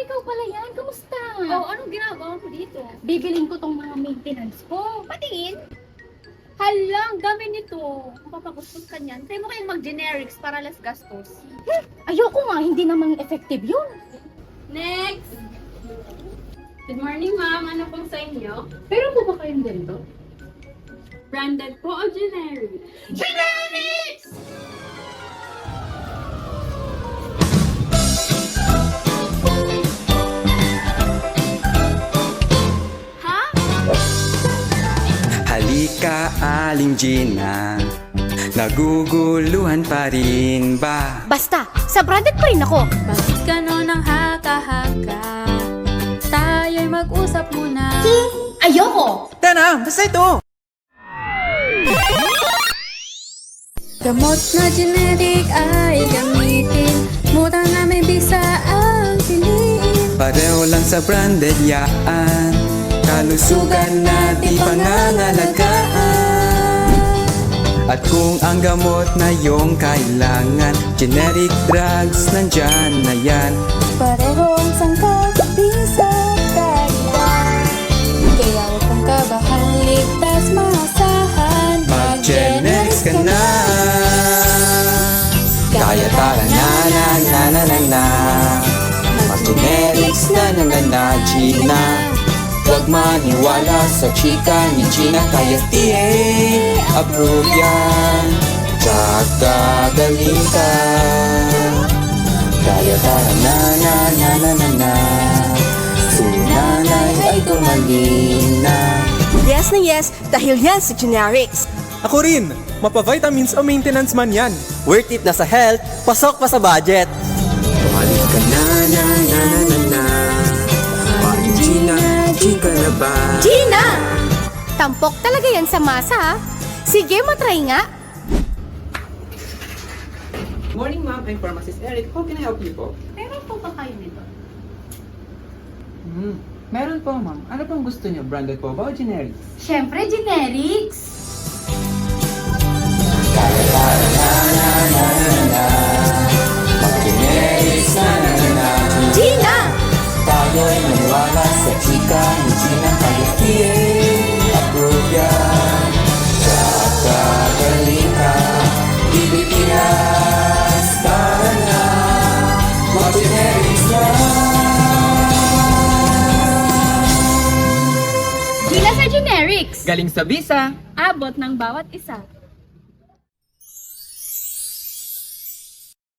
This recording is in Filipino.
ikaw pala yan. Kamusta? Oh, anong ginagawa mo dito? Bibiling ko tong mga maintenance ko. Patingin. Halang, dami nito. Mapapagustos ka niyan. Try mo kayong mag-generics para less gastos. Ayoko nga, hindi namang effective yun. Next! Good morning, ma'am. Ano pong sa inyo? Pero po ba kayong ganito? Branded po o generic? Generics! Ha? Halika, Aling Gina, naguguluhan pa rin ba? Basta, sa branded pa rin ako. Bakit ganon ang haka-haka? Tayo'y mag-usap muna. Ayoko! Tana, basta ito! Gamot na generic ay gamitin. Muta na may bisa ang piliin. Pareho lang sa branded yaan, kalusugan natin pangangalagaan. At kung ang gamot na iyong kailangan, generic drugs nandyan na yan. Pareho ang sangkap, di sa kalidad. Kaya huwag kang kabahan, ligtas maasahan. Mag-generics ka na. Kaya tara na na na na na na. Mag-generics na na na na, Gina. Huwag maniwala sa chika ni Gina, kaya FDA approve yan. Tsaka galing ka. Kaya tara na na na na na na. Si nanay ay gumaling na. Yes na yes, dahil yan sa generics. Ako rin! Mapa-vitamins o maintenance man yan. Worth it na sa health, pasok pa sa budget. Bumalik ka na na na na na na. Paring Gina, Gina na ba? Gina! Tampok talaga yan sa masa, ha? Sige, matry nga. Morning, ma'am. I'm Pharmacist Eric. How can I help you po? Meron po ba kayo nito? Meron po, ma'am. Ano pong gusto niyo? Branded po ba o generic? Siyempre, generics. Mag-generics na na na na. Gina! Tayo'y maniwala sa chika ni Gina, kaya FDA approve yan. Tsaka galing ka. Pilipinas, tara na. Mag-generics na. Gina sa generics. Galing sa visa. Abot ng bawat isa.